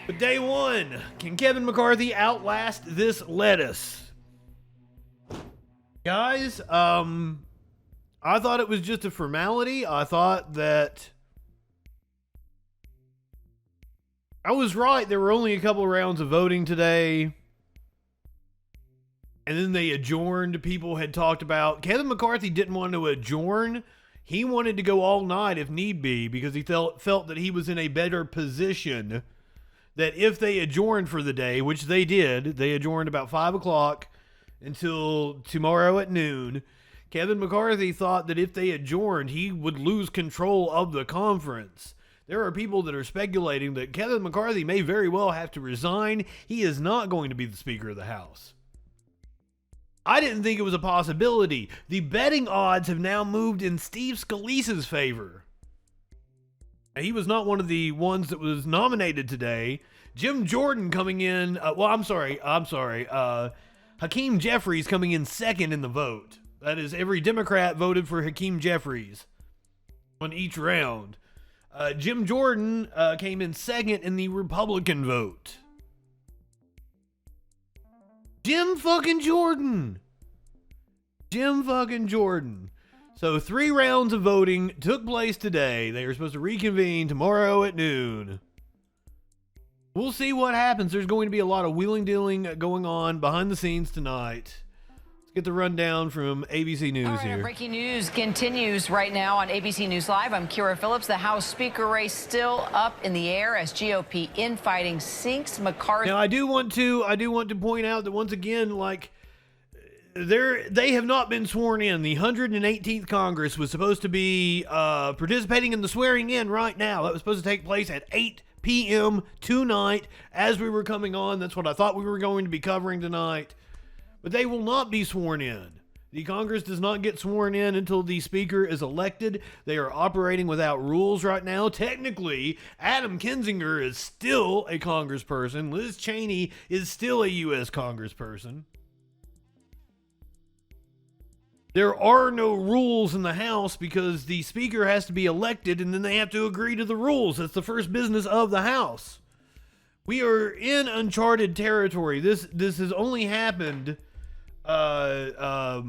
But day one, can Kevin McCarthy outlast this lettuce? Guys, I thought it was just a formality. I thought that I was right. There were only a couple of rounds of voting today. And then they adjourned. People had talked about Kevin McCarthy didn't want to adjourn. He wanted to go all night if need be because he felt that he was in a better position. That if they adjourned for the day, which they did, they adjourned about 5 o'clock until tomorrow at noon. Kevin McCarthy thought that if they adjourned, he would lose control of the conference. There are people that are speculating that Kevin McCarthy may very well have to resign. He is not going to be the Speaker of the House. I didn't think it was a possibility. The betting odds have now moved in Steve Scalise's favor. He was not one of the ones that was nominated today. Jim Jordan coming in. I'm sorry. Hakeem Jeffries coming in second in the vote. That is, every Democrat voted for Hakeem Jeffries on each round. Jim Jordan came in second in the Republican vote. Jim fucking Jordan. So 3 rounds of voting took place today. They are supposed to reconvene tomorrow at noon. We'll see what happens. There's going to be a lot of wheeling dealing going on behind the scenes tonight. Let's get the rundown from ABC News here. Breaking news continues right now on ABC News Live. I'm Kira Phillips. The House Speaker race still up in the air as GOP infighting sinks McCarthy. Now I do want to point out that once again, they have not been sworn in. The 118th Congress was supposed to be participating in the swearing in right now. That was supposed to take place at 8 p.m. tonight as we were coming on. That's what I thought we were going to be covering tonight. But they will not be sworn in. The Congress does not get sworn in until the Speaker is elected. They are operating without rules right now. Technically, Adam Kinzinger is still a congressperson. Liz Cheney is still a U.S. congressperson. There are no rules in the House because the Speaker has to be elected and then they have to agree to the rules. That's the first business of the House. We are in uncharted territory. This has only happened a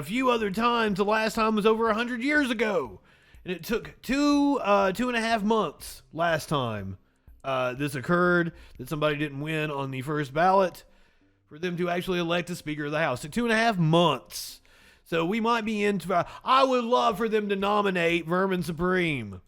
few other times. The last time was over 100 years ago. And it took two and a half months last time this occurred, that somebody didn't win on the first ballot, for them to actually elect a Speaker of the House. So 2.5 months. So we might be into. I would love for them to nominate Vermin Supreme.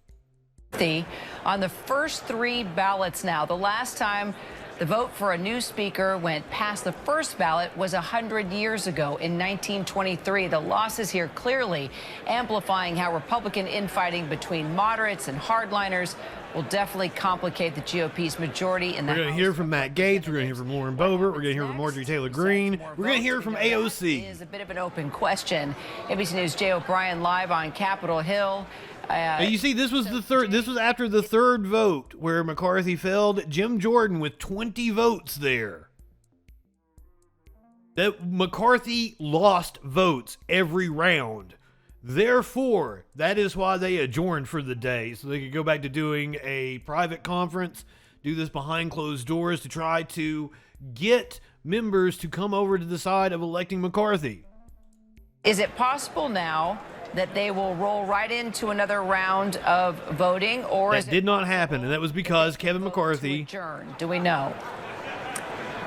On the first 3 ballots now, the last time the vote for a new speaker went past the first ballot was 100 years ago in 1923. The losses here clearly amplifying how Republican infighting between moderates and hardliners will definitely complicate the GOP's majority in the House. We're going to hear from Matt Gaetz. We're going to hear from Lauren Boebert. We're going to hear from Marjorie Taylor Greene. We're going to hear from AOC. Is a bit of an open question. ABC News' Jay O'Brien live on Capitol Hill. You see, this was the third. This was after the third vote where McCarthy failed. Jim Jordan with 20 votes there. That McCarthy lost votes every round. Therefore, that is why they adjourned for the day, so they could go back to doing a private conference, do this behind closed doors to try to get members to come over to the side of electing McCarthy. Is it possible now that they will roll right into another round of voting, or that did not happen, and that was because Kevin McCarthy adjourned? Do we know?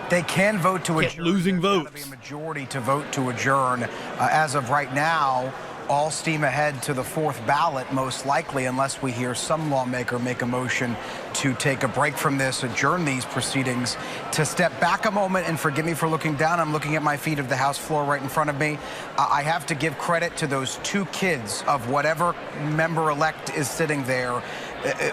They can vote to adjourn. Losing votes. There's gotta be a majority to vote to adjourn. As of right now, all steam ahead to the 4th ballot, most likely, unless we hear some lawmaker make a motion to take a break from this, adjourn these proceedings. To step back a moment, and forgive me for looking down, I'm looking at my feet of the House floor right in front of me. I have to give credit to those 2 kids of whatever member-elect is sitting there.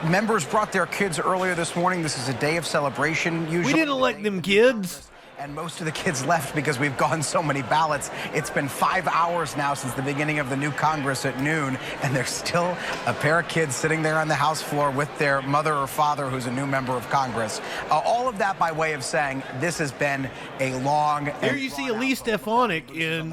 Members brought their kids earlier this morning. This is a day of celebration. Usually we didn't elect them kids. And most of the kids left because we've gone so many ballots. It's been 5 hours now since the beginning of the new Congress at noon, and there's still a pair of kids sitting there on the House floor with their mother or father who's a new member of Congress. All of that by way of saying this has been a long. There you see Elise Stefanik in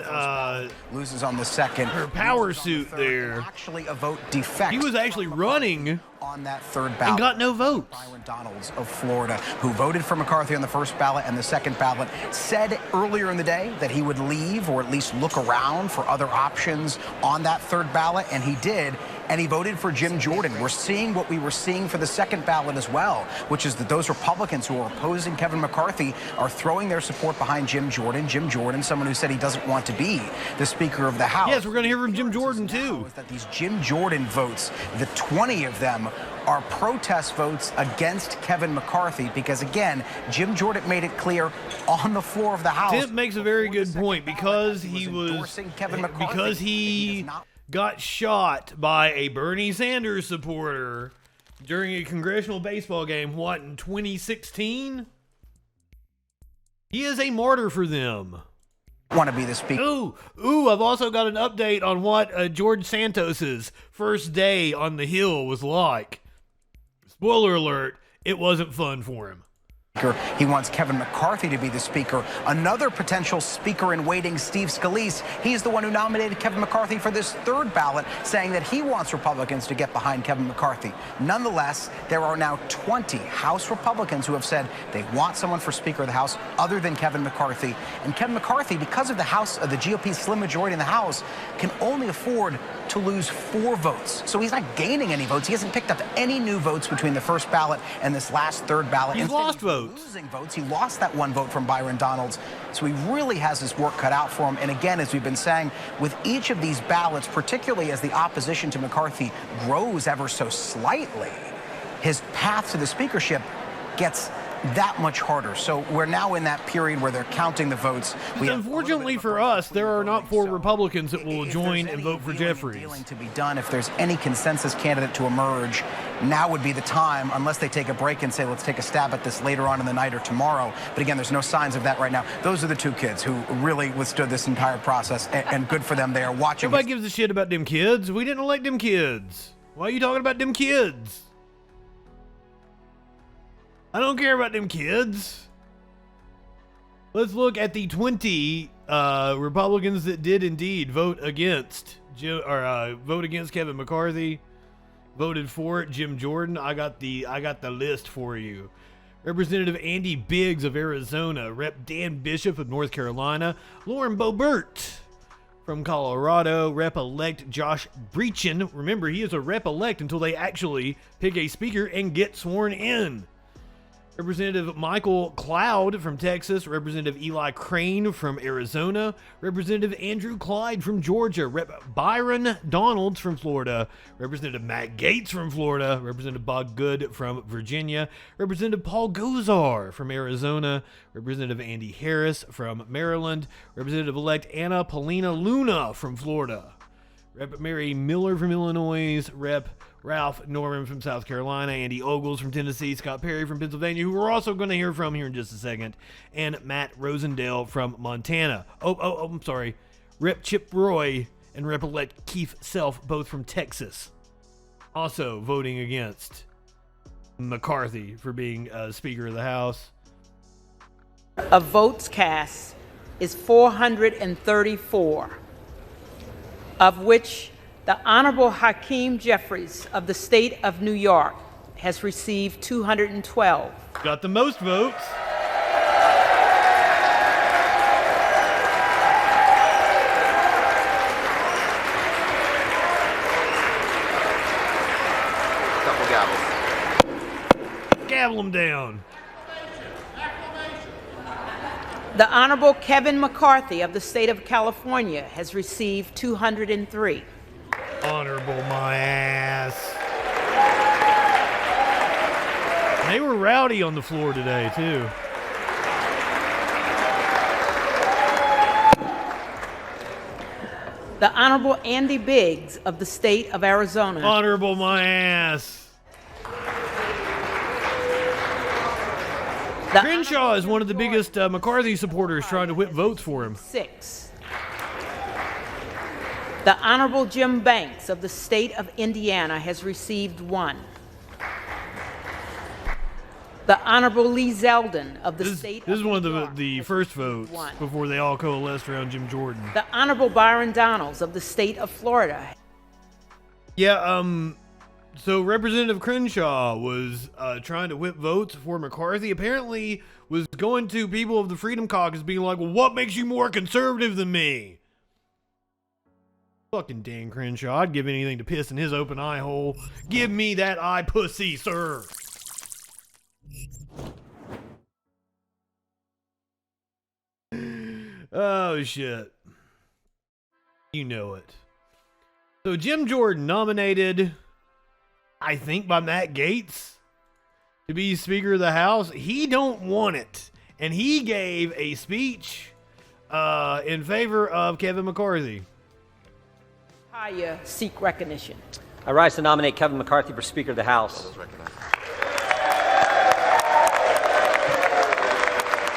loses on the second. Her power suit there. Actually, a vote defect. He was actually running on that third ballot. And got no votes. Byron Donalds of Florida, who voted for McCarthy on the first ballot and the second ballot, said earlier in the day that he would leave or at least look around for other options on that third ballot, and he did. And he voted for Jim Jordan. We're seeing what we were seeing for the second ballot as well, which is that those Republicans who are opposing Kevin McCarthy are throwing their support behind Jim Jordan. Jim Jordan, someone who said he doesn't want to be the Speaker of the House. Yes, we're going to hear from Jim Jordan, too. That these Jim Jordan votes, the 20 of them, are protest votes against Kevin McCarthy because, again, Jim Jordan made it clear on the floor of the House. Tim makes a very good point because he got shot by a Bernie Sanders supporter during a congressional baseball game, what, in 2016? He is a martyr for them. Want to be the Speaker. Ooh, I've also got an update on what George Santos's first day on the Hill was like. Spoiler alert, it wasn't fun for him. He wants Kevin McCarthy to be the Speaker. Another potential Speaker in waiting, Steve Scalise, he's the one who nominated Kevin McCarthy for this third ballot, saying that he wants Republicans to get behind Kevin McCarthy. Nonetheless, there are now 20 House Republicans who have said they want someone for Speaker of the House other than Kevin McCarthy. And Kevin McCarthy, because of the GOP's slim majority in the House, can only afford to lose 4 votes. So he's not gaining any votes. He hasn't picked up any new votes between the first ballot and this last third ballot. He's lost votes. Losing votes. He lost that 1 vote from Byron Donalds. So he really has his work cut out for him. And again, as we've been saying, with each of these ballots, particularly as the opposition to McCarthy grows ever so slightly, his path to the speakership gets that much harder. So we're now in that period where they're counting the votes. Unfortunately for us, there are not 4 Republicans that will join and vote for Jeffries. To be done, if there's any consensus candidate to emerge, now would be the time, unless they take a break and say, let's take a stab at this later on in the night or tomorrow. But again, there's no signs of that right now. Those are the 2 kids who really withstood this entire process, and good for them. They are watching. Nobody gives a shit about them kids. We didn't elect them kids. Why are you talking about them kids? I don't care about them kids. Let's look at the 20 Republicans that did indeed vote against Kevin McCarthy. Voted for Jim Jordan. I got the list for you. Representative Andy Biggs of Arizona, Rep. Dan Bishop of North Carolina, Lauren Boebert from Colorado, Rep-elect Josh Breachin. Remember, he is a Rep-elect until they actually pick a speaker and get sworn in. Representative Michael Cloud from Texas, Representative Eli Crane from Arizona, Representative Andrew Clyde from Georgia, Rep. Byron Donalds from Florida, Representative Matt Gaetz from Florida, Representative Bob Good from Virginia, Representative Paul Gosar from Arizona, Representative Andy Harris from Maryland, Representative-elect Anna Paulina Luna from Florida, Rep. Mary Miller from Illinois, Rep. Ralph Norman from South Carolina, Andy Ogles from Tennessee, Scott Perry from Pennsylvania, who we're also going to hear from here in just a second, and Matt Rosendale from Montana. I'm sorry. Rep. Chip Roy and Rep-elect Keith Self, both from Texas, also voting against McCarthy for being Speaker of the House. Of votes cast is 434, of which the Honorable Hakeem Jeffries of the state of New York has received 212. Got the most votes. Couple gavels. Gavel them down. The Honorable Kevin McCarthy of the state of California has received 203. Honorable my ass. They were rowdy on the floor today, too. The Honorable Andy Biggs of the state of Arizona. Honorable my ass. Crenshaw is one of the biggest McCarthy supporters trying to whip votes for him. 6. The Honorable Jim Banks of the state of Indiana has received 1. The Honorable Lee Zeldin of the state of This is one New of York the first votes before they all coalesced around Jim Jordan. The Honorable Byron Donalds of the state of Florida. Yeah, So Representative Crenshaw was trying to whip votes for McCarthy. Apparently was going to people of the Freedom Caucus being like, well, what makes you more conservative than me? Fucking Dan Crenshaw. I'd give anything to piss in his open eye hole. Give me that eye pussy, sir. Oh, shit. You know it. So Jim Jordan nominated, I think, by Matt Gaetz to be Speaker of the House. He don't want it. And he gave a speech in favor of Kevin McCarthy. I seek recognition. I rise to nominate Kevin McCarthy for Speaker of the House.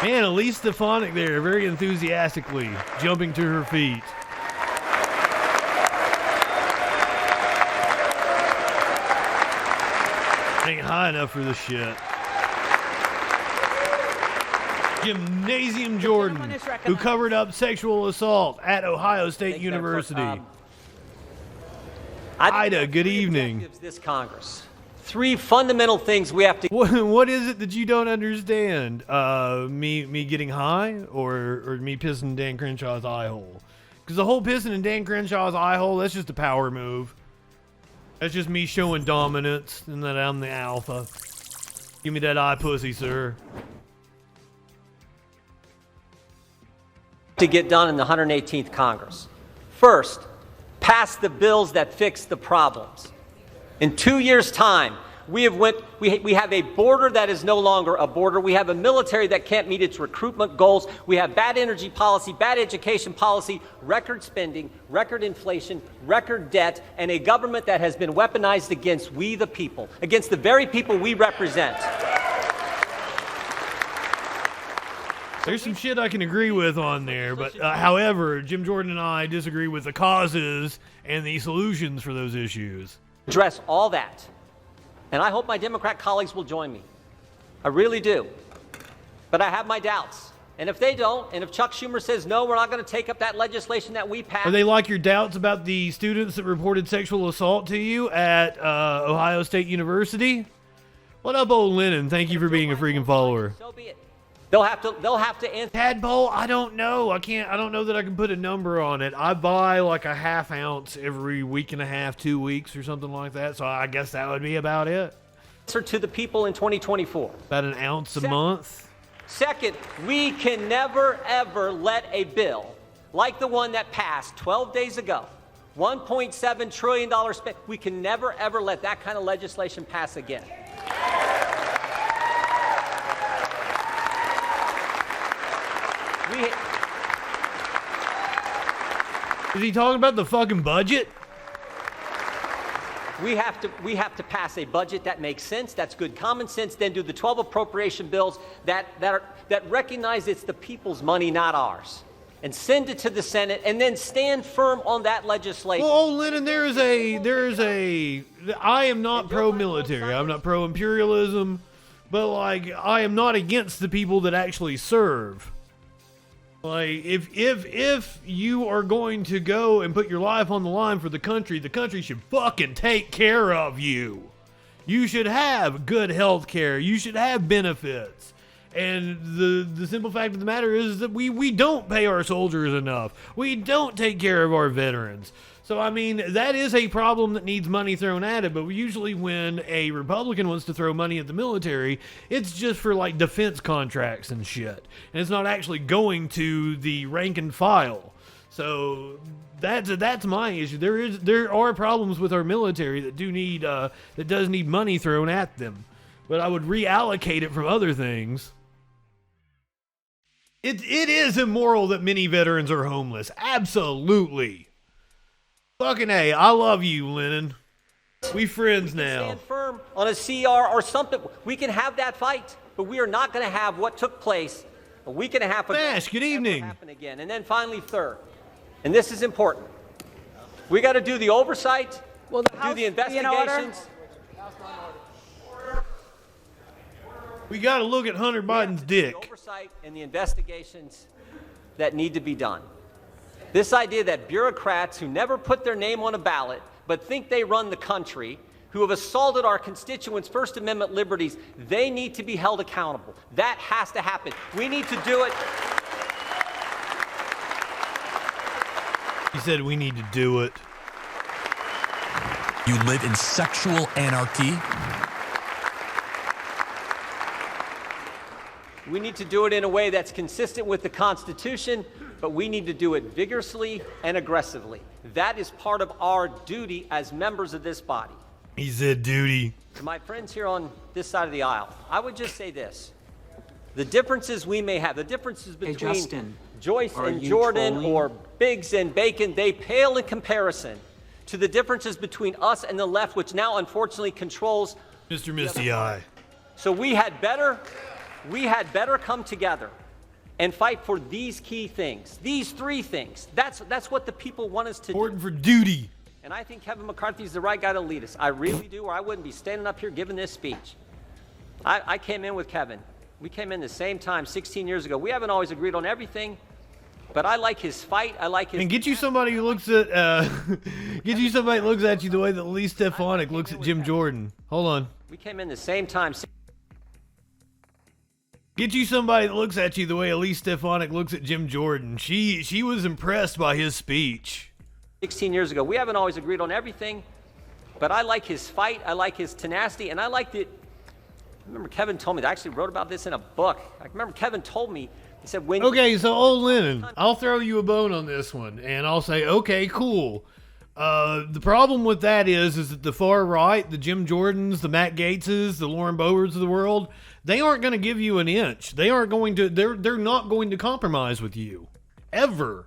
Man, Elise Stefanik there, very enthusiastically jumping to her feet. Ain't high enough for this shit. Gymnasium Jordan, who covered up sexual assault at Ohio State University. Ida, good evening. Gives this Congress three fundamental things we have to. What is it that you don't understand? Me getting high, or me pissing Dan Crenshaw's eye hole? Because the whole pissing in Dan Crenshaw's eye hole, that's just a power move. That's just me showing dominance and that I'm the alpha. Give me that eye pussy, sir. To get done in the 118th Congress. First, pass the bills that fix the problems. In 2 years' time, we have a border that is no longer a border. We have a military that can't meet its recruitment goals. We have bad energy policy, bad education policy, record spending, record inflation, record debt, and a government that has been weaponized against we the people, against the very people we represent. There's some shit I can agree with on there, but however, Jim Jordan and I disagree with the causes and the solutions for those issues. Address all that. And I hope my Democrat colleagues will join me. I really do. But I have my doubts. And if they don't, and if Chuck Schumer says, no, we're not going to take up that legislation that we passed. Are they like your doubts about the students that reported sexual assault to you at Ohio State University? What up, old Lennon? Thank you for being a freaking follower. So be it. They'll have to answer. Tadpole, I don't know. I don't know that I can put a number on it. I buy like a half ounce every week and a half, 2 weeks or something like that. So I guess that would be about it. Answer to the people in 2024. About an ounce a month. Second, we can never, ever let a bill like the one that passed 12 days ago, $1.7 trillion spent, we can never, ever let that kind of legislation pass again. Is he talking about the fucking budget? We have to pass a budget that makes sense, that's good common sense, then do the 12 appropriation bills that recognize it's the people's money, not ours, and send it to the Senate, and then stand firm on that legislation. Well, Lennon, I am not pro-military. I'm not pro-imperialism, but like I am not against the people that actually serve. Like, if you are going to go and put your life on the line for the country should fucking take care of you. You should have good health care. You should have benefits. And the simple fact of the matter is that we don't pay our soldiers enough. We don't take care of our veterans. So, I mean, that is a problem that needs money thrown at it, but usually when a Republican wants to throw money at the military, it's just for, like, defense contracts and shit. And it's not actually going to the rank and file. So, that's my issue. There are problems with our military that does need money thrown at them. But I would reallocate it from other things. It is immoral that many veterans are homeless. Absolutely. Fucking A, I love you, Lennon. We friends now. Stand firm on a CR or something. We can have that fight, but we are not going to have what took place a week and a half ago. Nash, good evening. Happen again. And then finally, Thur, and this is important. We got to do the oversight, do the investigations. We got to look at Hunter Biden's dick. The oversight and the investigations that need to be done. This idea that bureaucrats who never put their name on a ballot but think they run the country, who have assaulted our constituents' First Amendment liberties, they need to be held accountable. That has to happen. We need to do it. He said we need to do it. You live in sexual anarchy. We need to do it in a way that's consistent with the Constitution, but we need to do it vigorously and aggressively. That is part of our duty as members of this body. He said duty. To my friends here on this side of the aisle, I would just say this. The differences we may have, the differences between Joyce and Jordan or Biggs and Bacon, they pale in comparison to the differences between us and the left, which now unfortunately controls Mr. Misty Eye. So we had better come together and fight for these key things, these three things. That's what the people want us to do. Important for duty. And I think Kevin McCarthy is the right guy to lead us. I really do, or I wouldn't be standing up here giving this speech. I came in with Kevin. We came in the same time 16 years ago. We haven't always agreed on everything, but I like his fight. I like his. And get you somebody who looks at get you somebody that looks at you the way that Lee Stefanik looks at Jim Jordan. Hold on. We came in the same time. Get you somebody that looks at you the way Elise Stefanik looks at Jim Jordan. She was impressed by his speech. 16 years ago. We haven't always agreed on everything, but I like his fight. I like his tenacity, and I like it. I remember Kevin told me, I actually wrote about this in a book. I remember Kevin told me, he said, when. Okay, so old Lennon, I'll throw you a bone on this one, and I'll say, okay, cool. The problem with that is that the far right, the Jim Jordans, the Matt Gateses, the Lauren Bowards of the world, they aren't going to give you an inch. They aren't going to. They're not going to compromise with you, ever.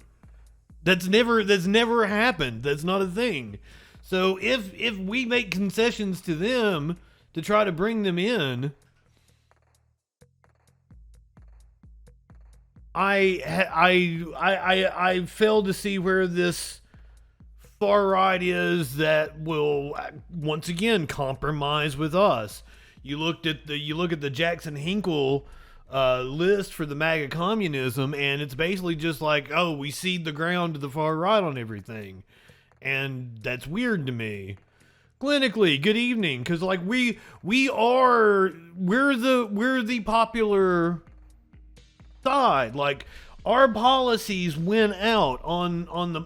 That's never happened. That's not a thing. So if we make concessions to them to try to bring them in, I fail to see where this far right is that will once again compromise with us. You look at the Jackson Hinkle list for the MAGA communism, and it's basically just like, oh, we cede the ground to the far right on everything, and that's weird to me. Clinically, good evening, because like we're the popular side. Like our policies win out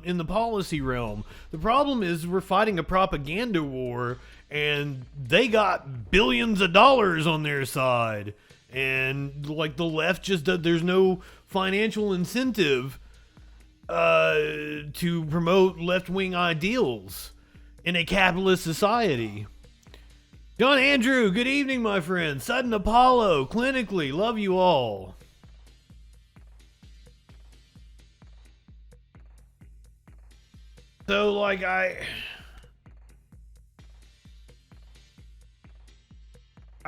in the policy realm. The problem is we're fighting a propaganda war, and they got billions of dollars on their side. And like the left just there's no financial incentive to promote left-wing ideals in a capitalist society. John Andrew, good evening, my friend. Sudden Apollo, clinically, love you all. So like I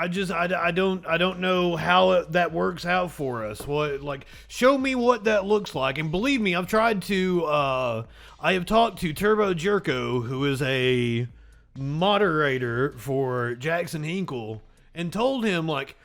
don't know how that works out for us. What, like, show me what that looks like. And believe me, I've tried to, I have talked to Turbo Jerko, who is a moderator for Jackson Hinkle, and told him, like,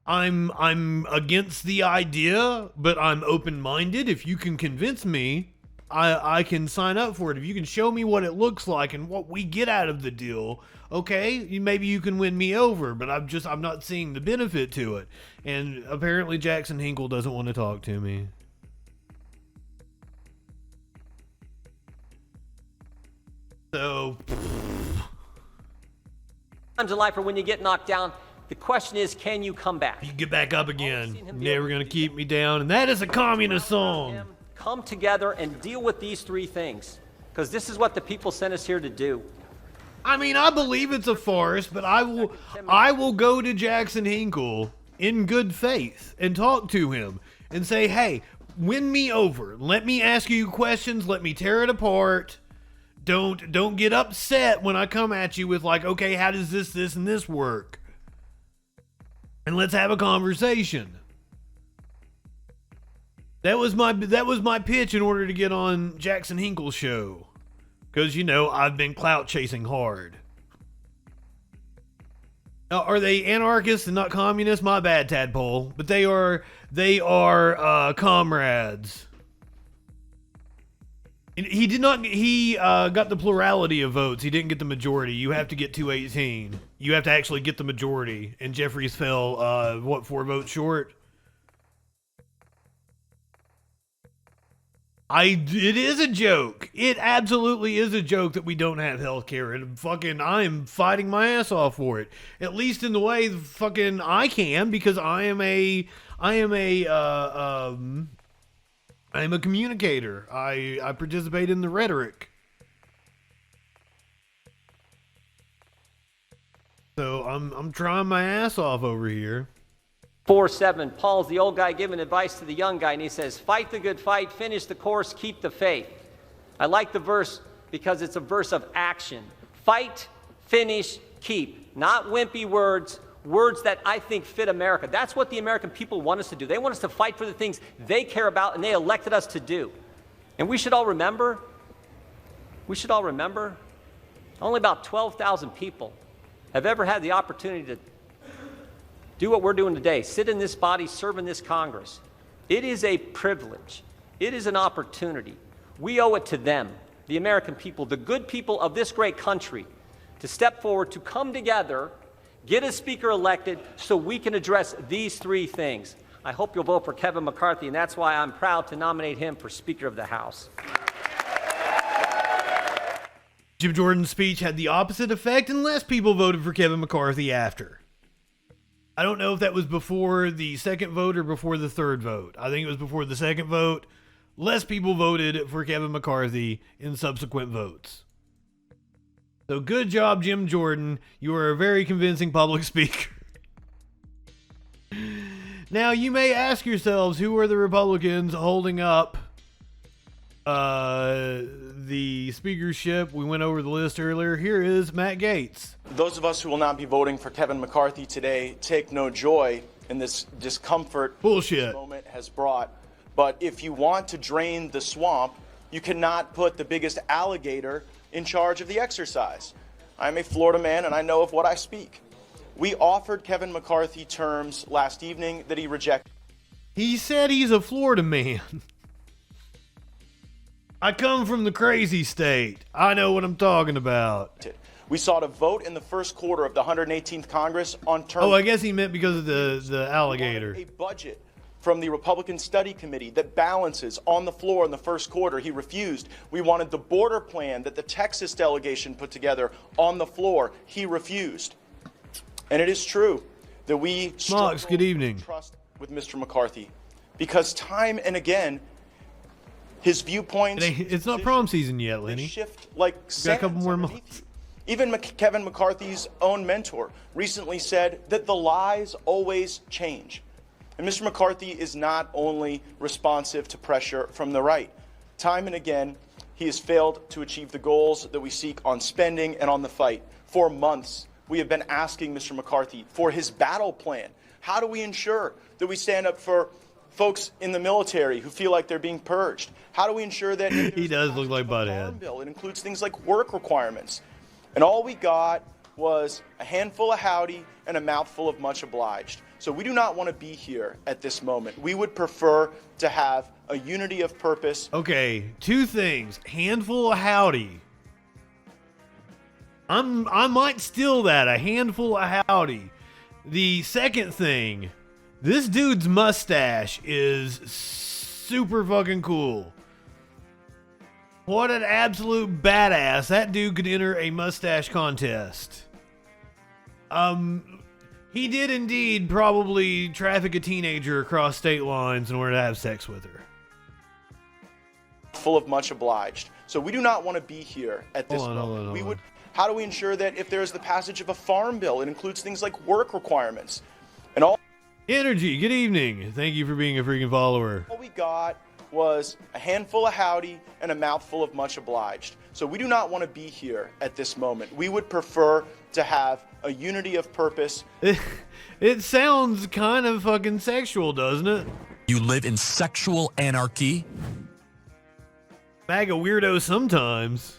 I'm against the idea, but I'm open-minded. If you can convince me, I can sign up for it. If you can show me what it looks like and what we get out of the deal, okay, maybe you can win me over, but I'm not seeing the benefit to it. And apparently Jackson Hinkle doesn't want to talk to me. So times in life are when you get knocked down. The question is, can you come back? You get back up again. Never gonna keep me down. And that is a communist song. Come together and deal with these three things, because this is what the people sent us here to do. I mean, I believe it's a farce, but I will go to Jackson Hinkle in good faith and talk to him and say, hey, win me over. Let me ask you questions. Let me tear it apart. Don't get upset when I come at you with like, okay, how does this, and this work? And let's have a conversation. That was my pitch in order to get on Jackson Hinkle's show. Because, you know, I've been clout chasing hard. Are they anarchists and not communists? My bad, Tadpole. But they are comrades. He did not. He got the plurality of votes. He didn't get the majority. You have to get 218. You have to actually get the majority. And Jeffries fell, 4 votes short? It is a joke. It absolutely is a joke that we don't have health care. And I'm fighting my ass off for it. At least in the way I can, because I am a communicator. I participate in the rhetoric. So I'm trying my ass off over here. 4-7, Paul's the old guy giving advice to the young guy, and he says, fight the good fight, finish the course, keep the faith. I like the verse because it's a verse of action. Fight, finish, keep. Not wimpy words, words that I think fit America. That's what the American people want us to do. They want us to fight for the things they care about and they elected us to do. And we should all remember, only about 12,000 people have ever had the opportunity to do what we're doing today, sit in this body, serve in this Congress. It is a privilege. It is an opportunity. We owe it to them, the American people, the good people of this great country, to step forward, to come together, get a speaker elected so we can address these 3 things. I hope you'll vote for Kevin McCarthy, and that's why I'm proud to nominate him for Speaker of the House. Jim Jordan's speech had the opposite effect, and less people voted for Kevin McCarthy after. I don't know if that was before the second vote or before the third vote. I think it was before the second vote. Less people voted for Kevin McCarthy in subsequent votes. So good job, Jim Jordan. You are a very convincing public speaker. Now, you may ask yourselves, who are the Republicans holding up the speakership? We went over the list earlier. Here is Matt Gaetz. Those of us who will not be voting for Kevin McCarthy today take no joy in this discomfort this moment has brought. But if you want to drain the swamp, you cannot put the biggest alligator in charge of the exercise. I'm a Florida man and I know of what I speak. We offered Kevin McCarthy terms last evening that he rejected. He said he's a Florida man. I come from the crazy state. I know what I'm talking about. We sought a vote in the first quarter of the 118th Congress on terms. Oh, I guess he meant because of the alligator. A budget from the Republican Study Committee that balances on the floor in the first quarter. He refused. We wanted the border plan that the Texas delegation put together on the floor. He refused. And it is true that we Smox, good evening. Trust with Mr. McCarthy because time and again, his viewpoints. It's not prom season yet, Lenny. Shift like got a couple more months. Even Kevin McCarthy's own mentor recently said that the lies always change. And Mr. McCarthy is not only responsive to pressure from the right. Time and again, he has failed to achieve the goals that we seek on spending and on the fight. For months, we have been asking Mr. McCarthy for his battle plan. How do we ensure that we stand up for folks in the military who feel like they're being purged? How do we ensure that he does look like Butthead? It includes things like work requirements. And all we got was a handful of howdy and a mouthful of much obliged. So we do not want to be here at this moment. We would prefer to have a unity of purpose. Okay, 2 things. Handful of howdy. I might steal that. A handful of howdy. The second thing, this dude's mustache is super fucking cool. What an absolute badass. That dude could enter a mustache contest. He did indeed probably traffic a teenager across state lines in order to have sex with her. Full of much obliged. So we do not want to be here at this moment. Hold on. How do we ensure that if there's the passage of a farm bill, it includes things like work requirements and all. Energy, good evening. Thank you for being a freaking follower. All we got was a handful of howdy and a mouthful of much obliged. So we do not want to be here at this moment. We would prefer to have a unity of purpose. It sounds kind of fucking sexual, doesn't it? You live in sexual anarchy? Bag of weirdos sometimes.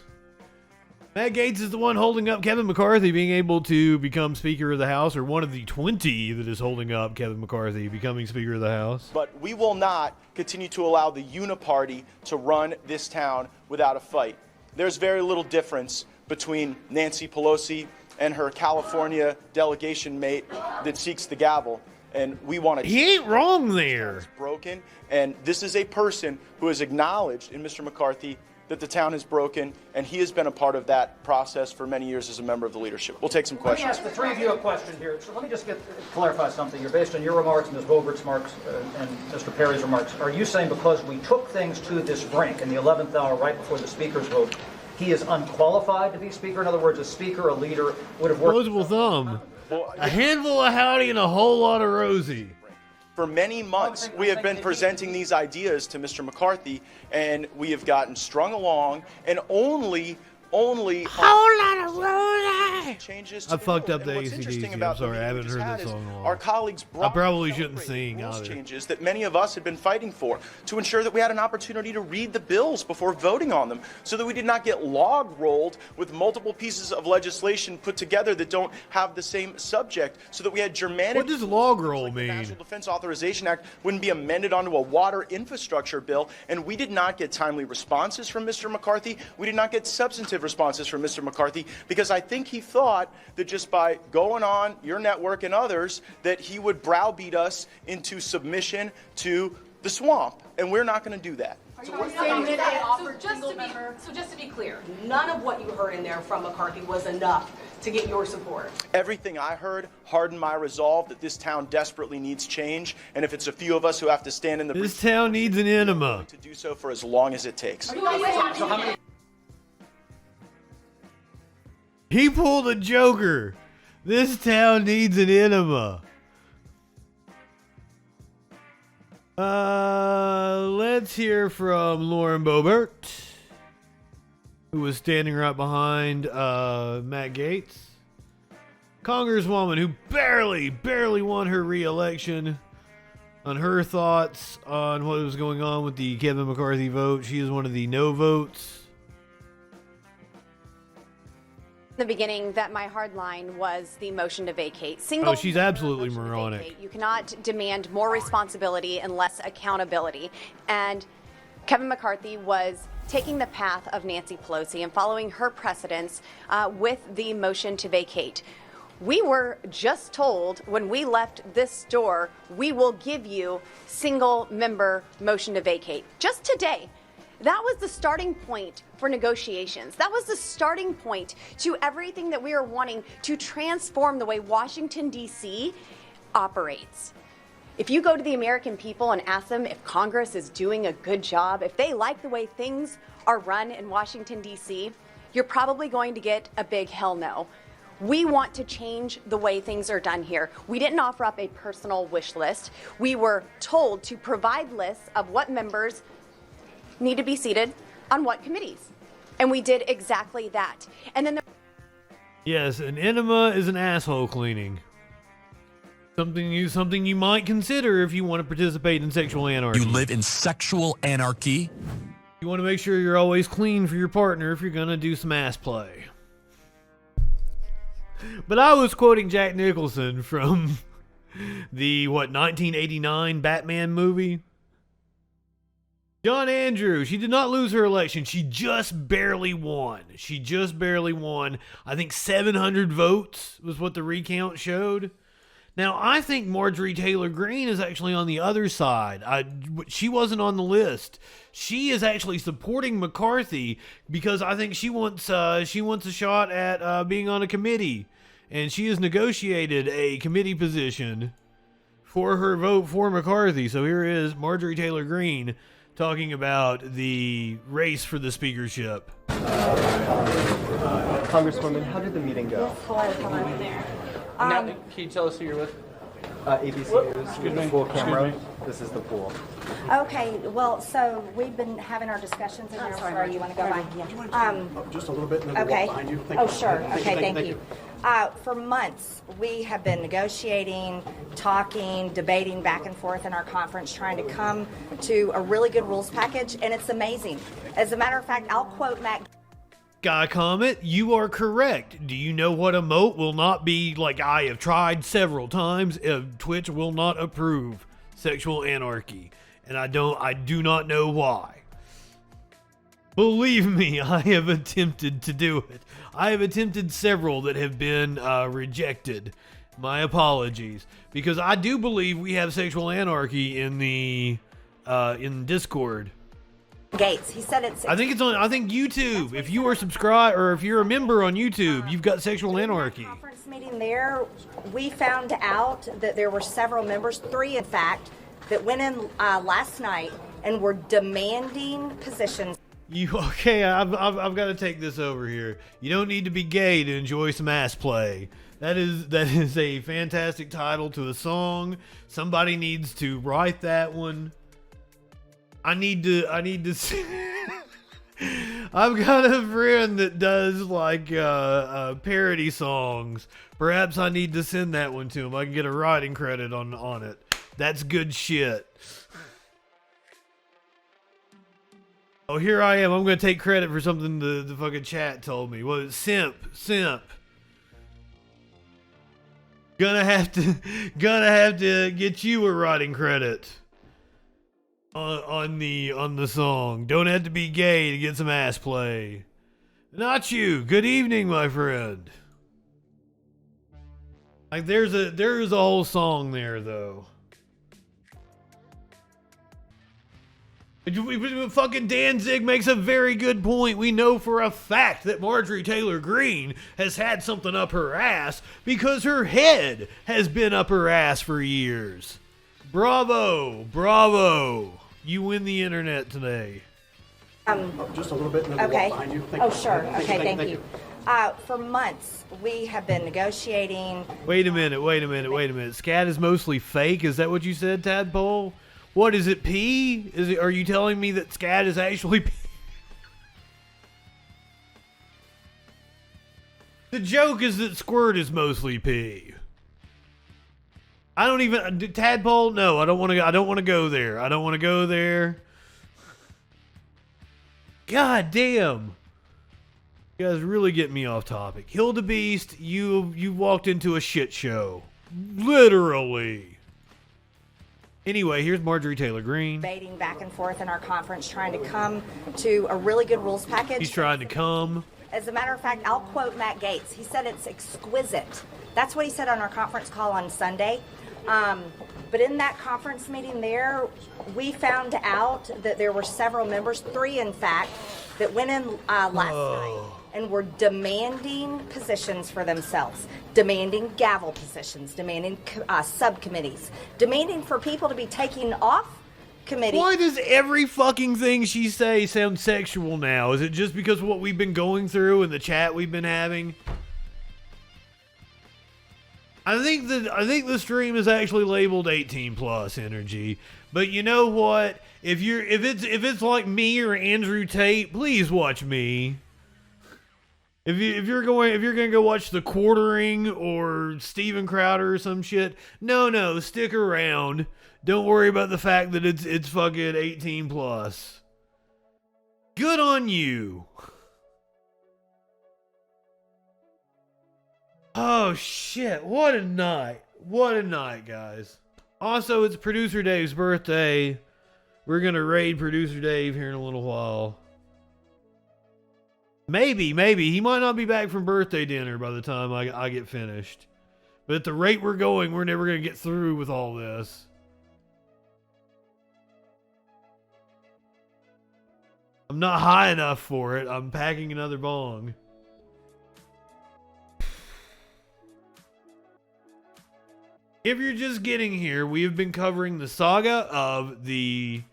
Matt Gaetz is the one holding up Kevin McCarthy being able to become Speaker of the House, or one of the 20 that is holding up Kevin McCarthy becoming Speaker of the House. But we will not continue to allow the uniparty to run this town without a fight. There's very little difference between Nancy Pelosi and her California delegation mate that seeks the gavel. And we want to. He ain't wrong there. It's broken, and this is a person who has acknowledged in Mr. McCarthy that the town is broken, and he has been a part of that process for many years as a member of the leadership. We'll take some questions. Let me ask the three of you a question here. So let me just clarify something here. Based on your remarks, Ms. Wilbert's remarks, and Mr. Perry's remarks, are you saying because we took things to this brink in the 11th hour right before the Speaker's vote, he is unqualified to be Speaker? In other words, a Speaker, a leader, would have worked... Opposable thumb. A handful of howdy and a whole lot of Rosie. For many months, we have been presenting these ideas to Mr. McCarthy, and we have gotten strung along, and only whole lot of Rosie. Changes. I fucked up the what's AC/DC. interesting I'm about sorry, the I meeting haven't we heard just this had song in a is while. our colleagues I probably brought shouldn't sing rules either. changes that many of us had been fighting for to ensure that we had an opportunity to read the bills before voting on them, so that we did not get log rolled with multiple pieces of legislation put together that don't have the same subject, so that we had Germanic. What does log roll like mean? The National Defense Authorization Act wouldn't be amended onto a water infrastructure bill, and we did not get timely responses from Mr. McCarthy. We did not get substantive responses from Mr. McCarthy, because I think he thought that just by going on your network and others that he would browbeat us into submission to the swamp, and we're not going to do that. So just to be clear, none of what you heard in there from McCarthy was enough to get your support. Everything I heard hardened my resolve that this town desperately needs change, and if it's a few of us who have to stand in the This town needs an enema. to do so for as long as it takes. He pulled a Joker. This town needs an enema. Let's hear from Lauren Boebert, who was standing right behind Matt Gaetz. Congresswoman who barely won her re-election. On her thoughts on what was going on with the Kevin McCarthy vote. She is one of the no votes. The beginning that my hard line was the motion to vacate. She's absolutely moronic. You cannot demand more responsibility and less accountability. And Kevin McCarthy was taking the path of Nancy Pelosi and following her precedents with the motion to vacate. We were just told when we left this door, we will give you single member motion to vacate. Just today. That was the starting point for negotiations. That was the starting point to everything that we are wanting to transform the way Washington, D.C. operates. If you go to the American people and ask them if Congress is doing a good job, if they like the way things are run in Washington, D.C., you're probably going to get a big hell no. We want to change the way things are done here. We didn't offer up a personal wish list. We were told to provide lists of what members need to be seated on what committees. And we did exactly that. And then Yes, an enema is an asshole cleaning. Something you might consider if you want to participate in sexual anarchy. You live in sexual anarchy? You want to make sure you're always clean for your partner if you're going to do some ass play. But I was quoting Jack Nicholson from the, 1989 Batman movie? John Andrew, she did not lose her election. She just barely won. I think 700 votes was what the recount showed. Now, I think Marjorie Taylor Greene is actually on the other side. She wasn't on the list. She is actually supporting McCarthy because I think she wants a shot at being on a committee. And she has negotiated a committee position for her vote for McCarthy. So here is Marjorie Taylor Greene talking about the race for the speakership. Congresswoman, how did the meeting go? Can you tell us who you're with? ABC News, full camera. This is the pool. Okay, well, so we've been having our discussions in there. Sorry, you want to go by? Just a little bit, and then okay. walk behind you. Oh, sure. Okay, thank you. For months, we have been negotiating, talking, debating back and forth in our conference, trying to come to a really good rules package, and it's amazing. As a matter of fact, I'll quote Matt. Sky Comet, you are correct. Do you know what emote will not be like? I have tried several times. Twitch will not approve sexual anarchy, and I do not know why. Believe me, I have attempted to do it. I have attempted several that have been rejected. My apologies, because I do believe we have sexual anarchy in the in Discord. Gates. He said it's. I think it's on. I think YouTube. If you are subscribed or if you're a member on YouTube, you've got sexual anarchy. Conference meeting there, we found out that there were several members, 3 in fact, that went in last night and were demanding positions. Okay? I've got to take this over here. You don't need to be gay to enjoy some ass play. That is a fantastic title to a song. Somebody needs to write that one. I need to I've got a friend that does like parody songs. Perhaps I need to send that one to him. I can get a writing credit on it. That's good shit. Oh, here I am. I'm going to take credit for something the fucking chat told me. Well, it's simp. Gonna have to get you a writing credit on the song. Don't have to be gay to get some ass play. Not you. Good evening, my friend. Like there's a whole song there though. Fucking Danzig makes a very good point. We know for a fact that Marjorie Taylor Greene has had something up her ass because her head has been up her ass for years. Bravo. You win the internet today. Just a little bit. Okay. Behind you. Sure. Thank you. For months, we have been negotiating. Wait a minute. Scat is mostly fake. Is that what you said, Tadpole? What is it, pee? Are you telling me that scat is actually pee? The joke is that squirt is mostly pee. I don't even Tadpole. No, I don't want to go there. God damn. You guys really get me off topic. Hildebeest, you walked into a shit show. Literally. Anyway, here's Marjorie Taylor Greene. Debating back and forth in our conference, trying to come to a really good rules package. He's trying to come. As a matter of fact, I'll quote Matt Gaetz. He said it's exquisite. That's what he said on our conference call on Sunday. But in that conference meeting there, we found out that there were several members, 3 in fact, that went in last night and were demanding positions for themselves, demanding gavel positions, demanding subcommittees, demanding for people to be taken off committees. Why does every fucking thing she says sound sexual now? Is it just because of what we've been going through and the chat we've been having? I think the stream is actually labeled 18+ energy. But you know what? If it's like me or Andrew Tate, please watch me. If you're gonna go watch The Quartering or Steven Crowder or some shit, no, stick around. Don't worry about the fact that it's fucking 18+. Good on you. Oh shit, what a night, guys. Also, it's Producer Dave's birthday. We're gonna raid Producer Dave here in a little while. Maybe he might not be back from birthday dinner by the time I get finished. But at the rate we're going, we're never gonna get through with all this. I'm not high enough for it. I'm packing another bong. If you're just getting here, we have been covering the saga of the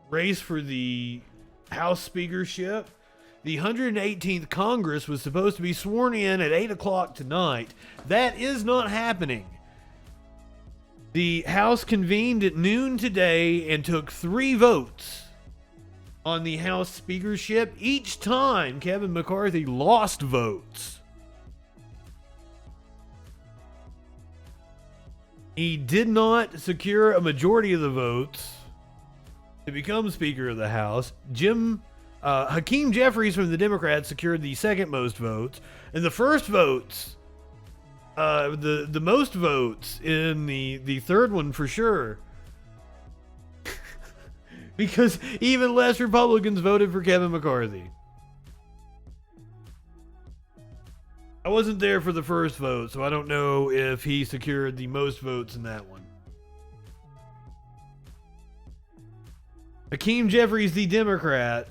race for the House speakership. The 118th Congress was supposed to be sworn in at 8 o'clock tonight. That is not happening. The House convened at noon today and took 3 votes on the House speakership. Each time, Kevin McCarthy lost votes. He did not secure a majority of the votes to become Speaker of the House. Jim Hakeem Jeffries from the Democrats secured the second most votes, and the first votes, the most votes in the third one for sure. Because even less Republicans voted for Kevin McCarthy. I wasn't there for the first vote, so I don't know if he secured the most votes in that one. Hakeem Jeffries, the Democrat,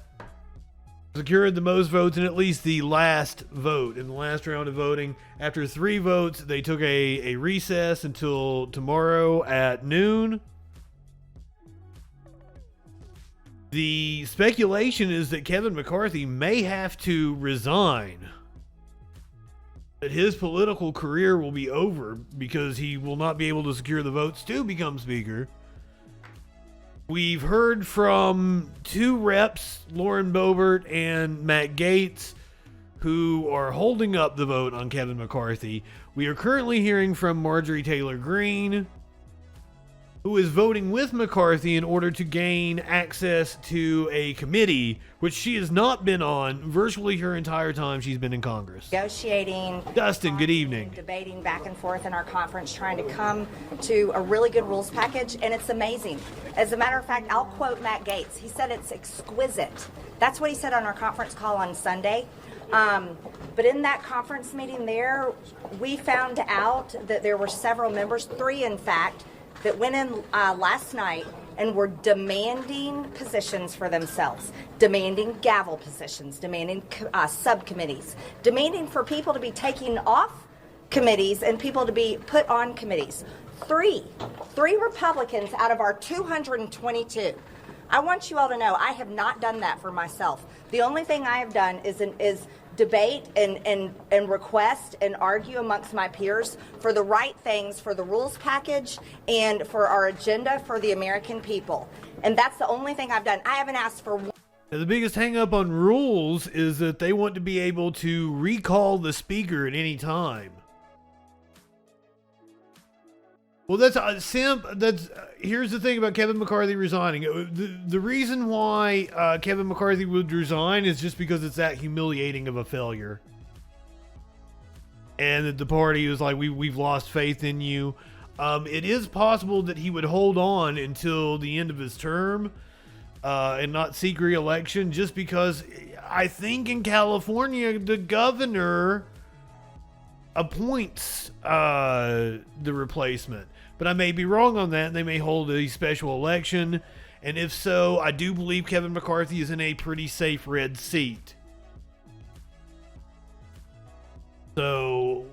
secured the most votes in at least the last vote, in the last round of voting. After 3 votes, they took a recess until tomorrow at noon. The speculation is that Kevin McCarthy may have to resign. That his political career will be over because he will not be able to secure the votes to become Speaker. We've heard from 2 reps, Lauren Boebert and Matt Gaetz, who are holding up the vote on Kevin McCarthy. We are currently hearing from Marjorie Taylor Greene, who is voting with McCarthy in order to gain access to a committee, which she has not been on virtually her entire time she's been in Congress. Negotiating. Dustin, good evening. Debating back and forth in our conference, trying to come to a really good rules package, and it's amazing. As a matter of fact, I'll quote Matt Gaetz. He said it's exquisite. That's what he said on our conference call on Sunday. But in that conference meeting there, we found out that there were several members, 3 in fact, that went in last night and were demanding positions for themselves, demanding gavel positions, demanding subcommittees, demanding for people to be taken off committees and people to be put on committees. Three Republicans out of our 222. I want you all to know I have not done that for myself. The only thing I have done is debate and request and argue amongst my peers for the right things, for the rules package and for our agenda for the American people. And that's the only thing I've done. I haven't asked for one. Now, the biggest hang up on rules is that they want to be able to recall the speaker at any time. Well, that's here's the thing about Kevin McCarthy resigning. The reason why Kevin McCarthy would resign is just because it's that humiliating of a failure. And that the party is like, we've lost faith in you. It is possible that he would hold on until the end of his term and not seek re-election, just because I think in California, the governor appoints the replacement. But I may be wrong on that. They may hold a special election. And if so, I do believe Kevin McCarthy is in a pretty safe red seat. So,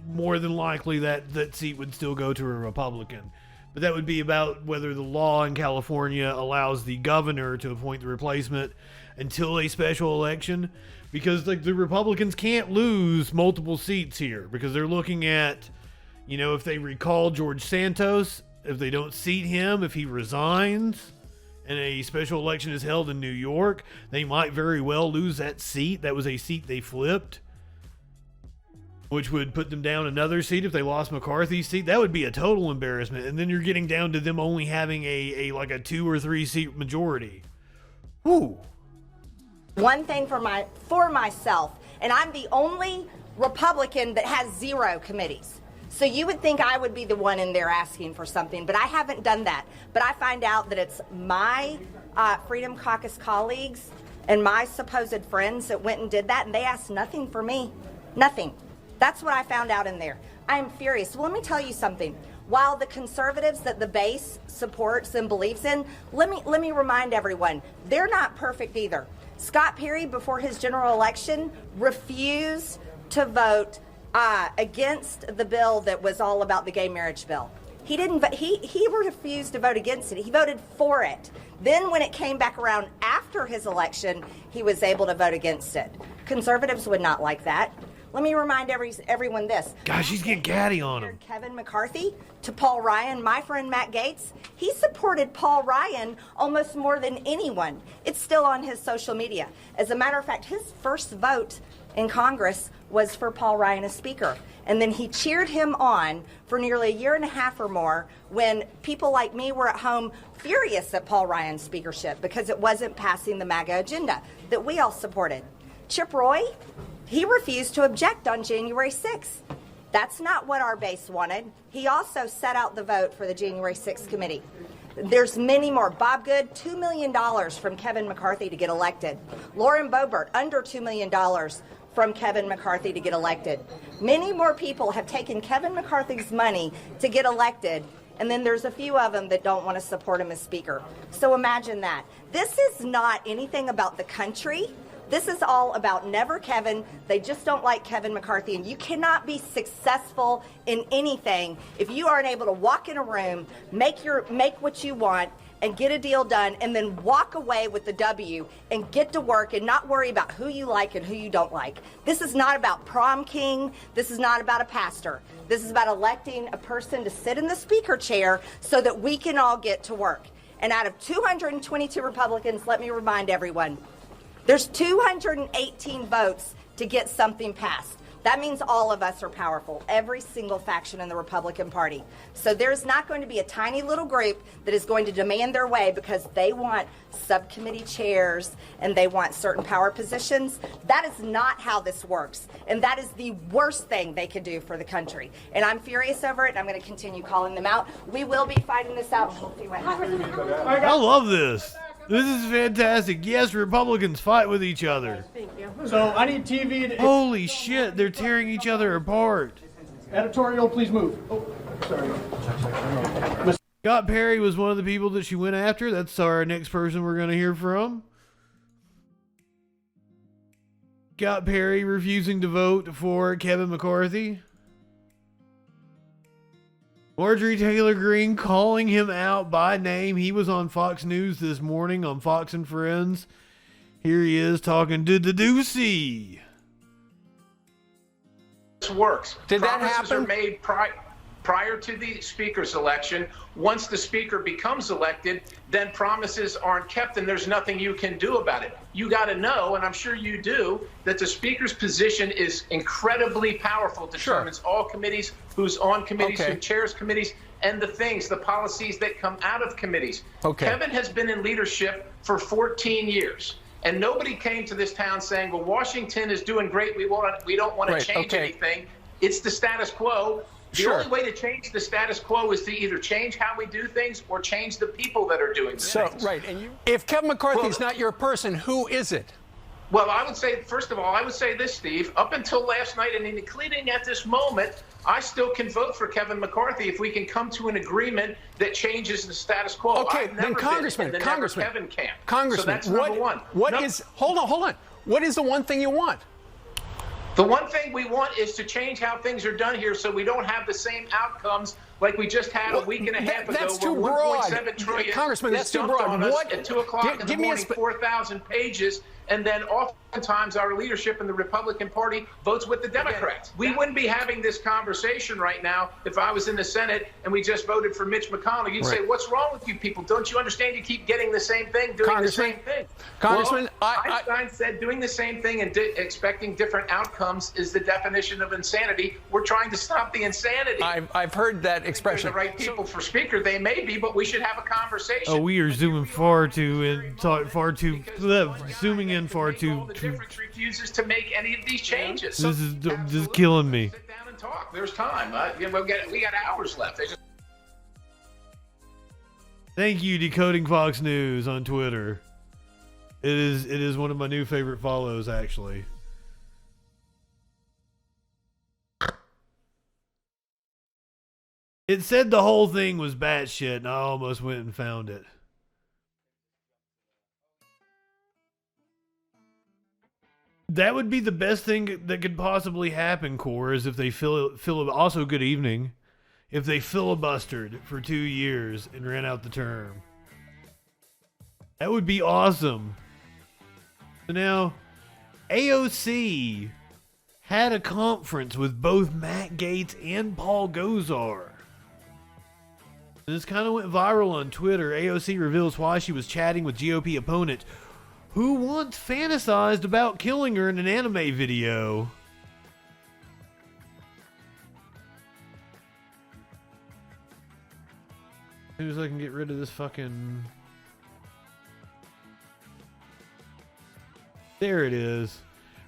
more than likely that seat would still go to a Republican. But that would be about whether the law in California allows the governor to appoint the replacement until a special election. Because the Republicans can't lose multiple seats here. Because they're looking at, if they recall George Santos, if they don't seat him, if he resigns, and a special election is held in New York, they might very well lose that seat. That was a seat they flipped, which would put them down another seat if they lost McCarthy's seat. That would be a total embarrassment. And then you're getting down to them only having a 2 or 3 seat majority. Whew. One thing for myself, and I'm the only Republican that has 0 committees. So you would think I would be the one in there asking for something, but I haven't done that. But I find out that it's my Freedom Caucus colleagues and my supposed friends that went and did that, and they asked nothing for me. Nothing. That's what I found out in there. I am furious. Well, let me tell you something. While the conservatives that the base supports and believes in, let me remind everyone, they're not perfect either. Scott Perry, before his general election, refused to vote against the bill that was all about the gay marriage bill. He didn't. He refused to vote against it. He voted for it. Then when it came back around after his election, he was able to vote against it. Conservatives would not like that. Let me remind everyone this. Gosh, he's getting catty on him. Kevin McCarthy to Paul Ryan, my friend Matt Gaetz. He supported Paul Ryan almost more than anyone. It's still on his social media. As a matter of fact, his first vote in Congress was for Paul Ryan as Speaker. And then he cheered him on for nearly a year and a half or more when people like me were at home furious at Paul Ryan's speakership because it wasn't passing the MAGA agenda that we all supported. Chip Roy, he refused to object on January 6th. That's not what our base wanted. He also set out the vote for the January 6th committee. There's many more. Bob Good, $2 million from Kevin McCarthy to get elected. Lauren Boebert, under $2 million from Kevin McCarthy to get elected. Many more people have taken Kevin McCarthy's money to get elected, and then there's a few of them that don't want to support him as Speaker. So imagine that. This is not anything about the country. This is all about Never Kevin. They just don't like Kevin McCarthy, and you cannot be successful in anything if you aren't able to walk in a room, make what you want, and get a deal done, and then walk away with the W and get to work and not worry about who you like and who you don't like. This is not about prom king. This is not about a pastor. This is about electing a person to sit in the speaker chair so that we can all get to work. And out of 222 Republicans, let me remind everyone, there's 218 votes to get something passed. That means all of us are powerful, every single faction in the Republican Party. So there's not going to be a tiny little group that is going to demand their way because they want subcommittee chairs and they want certain power positions. That is not how this works. And that is the worst thing they could do for the country. And I'm furious over it, and I'm going to continue calling them out. We will be fighting this out, and we'll see what happens. I love this. This is fantastic. Yes, Republicans fight with each other. So I need TV to... Holy shit, they're tearing each other apart. Editorial, please move. Oh, sorry. Scott Perry was one of the people that she went after. That's our next person we're going to hear from. Scott Perry refusing to vote for Kevin McCarthy. Marjorie Taylor Greene calling him out by name. He was on Fox News this morning on Fox and Friends. Here he is talking to the Doocy. This works. Did that happen? Promises are made prior to the speaker's election. Once the speaker becomes elected, then promises aren't kept and there's nothing you can do about it. You got to know, and I'm sure you do, that the speaker's position is incredibly powerful, determines all committees, who's on committees, who chairs committees, and the policies that come out of committees. Kevin has been in leadership for 14 years. And nobody came to this town saying, well, Washington is doing great. We don't want to change anything. It's the status quo. The only way to change the status quo is to either change how we do things or change the people that are doing things. And if Kevin McCarthy's not your person, who is it? Well, I would say, first of all, I would say this, Steve. Up until last night and including at this moment, I still can vote for Kevin McCarthy if we can come to an agreement that changes the status quo. Okay, then Congressman, Kevin can. Congressman, so that's number one. Hold on. What is the one thing you want? The one thing we want is to change how things are done here so we don't have the same outcomes like we just had a week and a half ago. That's too broad. $1.7 trillion Congressman, that's too broad. At 2 o'clock in the morning, 4,000 pages, and then oftentimes our leadership in the Republican Party votes with the Democrats. We wouldn't be having this conversation right now if I was in the Senate and we just voted for Mitch McConnell. You'd say, what's wrong with you people? Don't you understand you keep getting the same thing, doing the same thing? Congressman, Einstein said doing the same thing and expecting different outcomes is the definition of insanity. We're trying to stop the insanity. I've heard that expression. The right people for speaker, they may be, but we should have a conversation. Oh, we are zooming far too zooming in far too. The difference refuses to make any of these changes. This is killing me. Sit down and talk. There's time. We got hours left. Thank you, Decoding Fox News on Twitter. It is one of my new favorite follows, actually. It said the whole thing was batshit, and I almost went and found it. That would be the best thing that could possibly happen, Core, is if they also good evening, if they filibustered for 2 years and ran out the term. That would be awesome. So now, AOC had a conference with both Matt Gaetz and Paul Gosar. This kind of went viral on Twitter. AOC reveals why she was chatting with GOP opponent who once fantasized about killing her in an anime video. As soon as I can get rid of this fucking... There it is.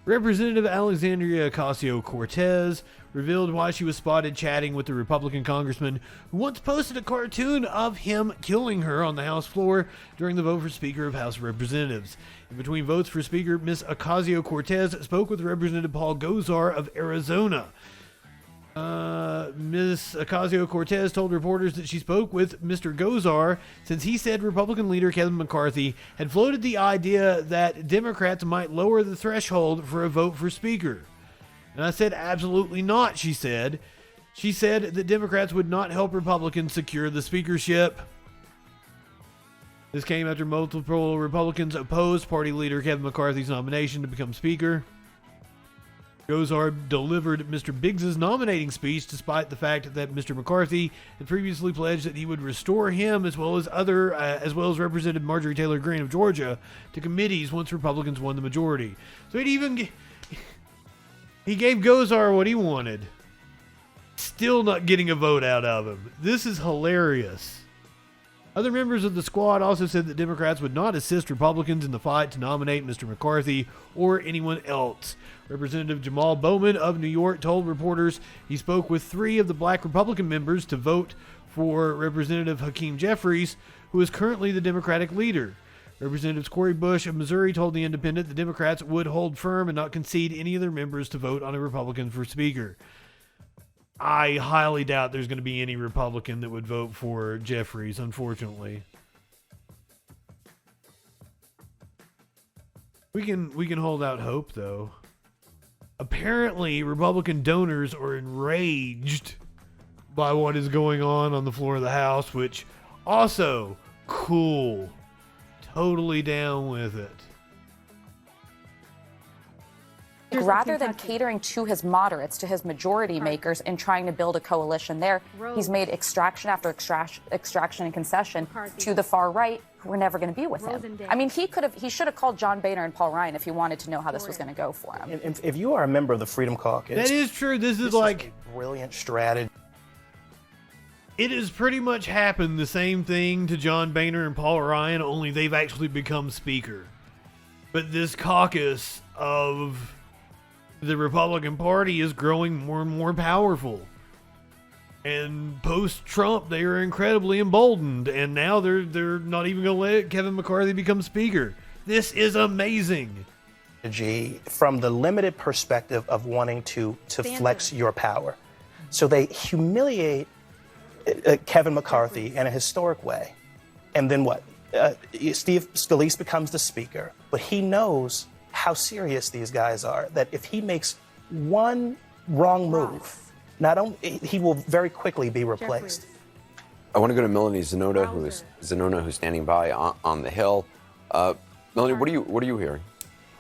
Representative Alexandria Ocasio-Cortez revealed why she was spotted chatting with the Republican congressman who once posted a cartoon of him killing her on the House floor during the vote for Speaker of House of Representatives. In between votes for Speaker, Ms. Ocasio-Cortez spoke with Representative Paul Gosar of Arizona. Ms. Ocasio-Cortez told reporters that she spoke with Mr. Gosar since he said Republican leader Kevin McCarthy had floated the idea that Democrats might lower the threshold for a vote for Speaker. And I said, absolutely not, she said. She said that Democrats would not help Republicans secure the speakership. This came after multiple Republicans opposed party leader Kevin McCarthy's nomination to become Speaker. Gosar delivered Mr. Biggs's nominating speech despite the fact that Mr. McCarthy had previously pledged that he would restore him as well as Representative Marjorie Taylor Greene of Georgia to committees once Republicans won the majority. So he gave Gosar what he wanted. Still not getting a vote out of him. This is hilarious. Other members of the squad also said that Democrats would not assist Republicans in the fight to nominate Mr. McCarthy or anyone else. Representative Jamal Bowman of New York told reporters he spoke with 3 of the black Republican members to vote for Representative Hakeem Jeffries, who is currently the Democratic leader. Representatives Cori Bush of Missouri told The Independent the Democrats would hold firm and not concede any of their members to vote on a Republican for Speaker. I highly doubt there's going to be any Republican that would vote for Jeffries, unfortunately. We can hold out hope, though. Apparently, Republican donors are enraged by what is going on the floor of the House, which also cool. Totally down with it. Rather than catering to his moderates, to his majority makers, and trying to build a coalition there, he's made extraction after extraction and concession to the far right, who are never going to be with him. I mean, he should have called John Boehner and Paul Ryan if he wanted to know how this was going to go for him. If you are a member of the Freedom Caucus, that is true. This is like a brilliant strategy. It has pretty much happened the same thing to John Boehner and Paul Ryan, only they've actually become Speaker. But this caucus of the Republican Party is growing more and more powerful. And post-Trump, they are incredibly emboldened, and now they're not even going to let Kevin McCarthy become Speaker. This is amazing. From the limited perspective of wanting to flex your power. So they humiliate Kevin McCarthy in a historic way. And then what? Steve Scalise becomes the Speaker, but he knows how serious these guys are, that if he makes one wrong move, not only he will very quickly be replaced. I want to go to Melanie Zanota, who's standing by on the Hill. Melanie, what are you hearing?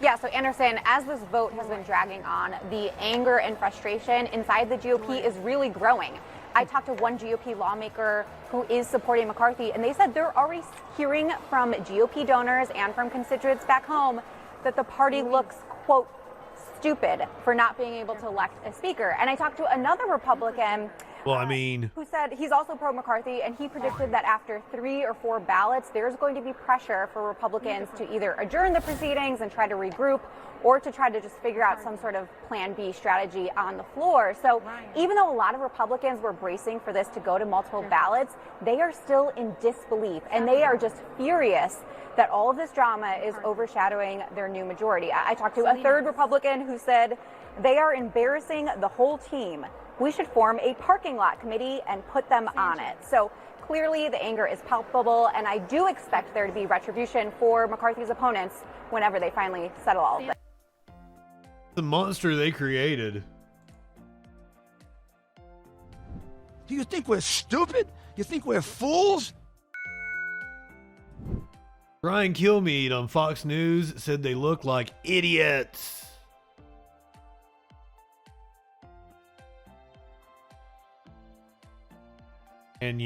Yeah, so Anderson, as this vote has been dragging on, the anger and frustration inside the GOP is really growing. I talked to one GOP lawmaker who is supporting McCarthy, and they said they're already hearing from GOP donors and from constituents back home that the party looks, quote, stupid for not being able to elect a speaker. And I talked to another Republican who said he's also pro-McCarthy, and he predicted that after 3 or 4 ballots, there's going to be pressure for Republicans to either adjourn the proceedings and try to regroup, or to try to just figure out some sort of plan B strategy on the floor. So even though a lot of Republicans were bracing for this to go to multiple ballots, they are still in disbelief, and they are just furious that all of this drama is overshadowing their new majority. I talked to a third Republican who said they are embarrassing the whole team. We should form a parking lot committee and put them on it. So clearly the anger is palpable, and I do expect there to be retribution for McCarthy's opponents whenever they finally settle all of this. The monster they created. Do you think we're stupid? You think we're fools? Brian Kilmeade on Fox News said they look like idiots. And,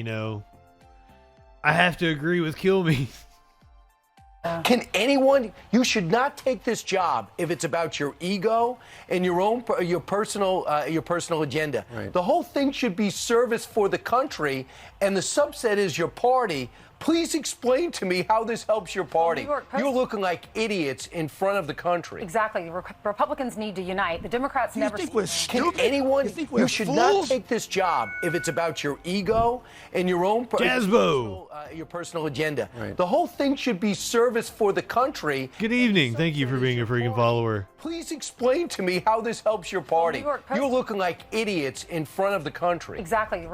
I have to agree with Kilmeade. Can anyone? You should not take this job if it's about your ego and your personal agenda. Right. The whole thing should be service for the country, and the subset is your party. Please explain to me how this helps your party. You're looking like idiots in front of the country. Exactly. Republicans need to unite. The Democrats never. Can anyone? You should not take this job if it's about your ego and your personal agenda. Right. The whole thing should be service for the country. Good evening. Thank you for being a freaking follower. Please explain to me how this helps your party. You're looking like idiots in front of the country. Exactly.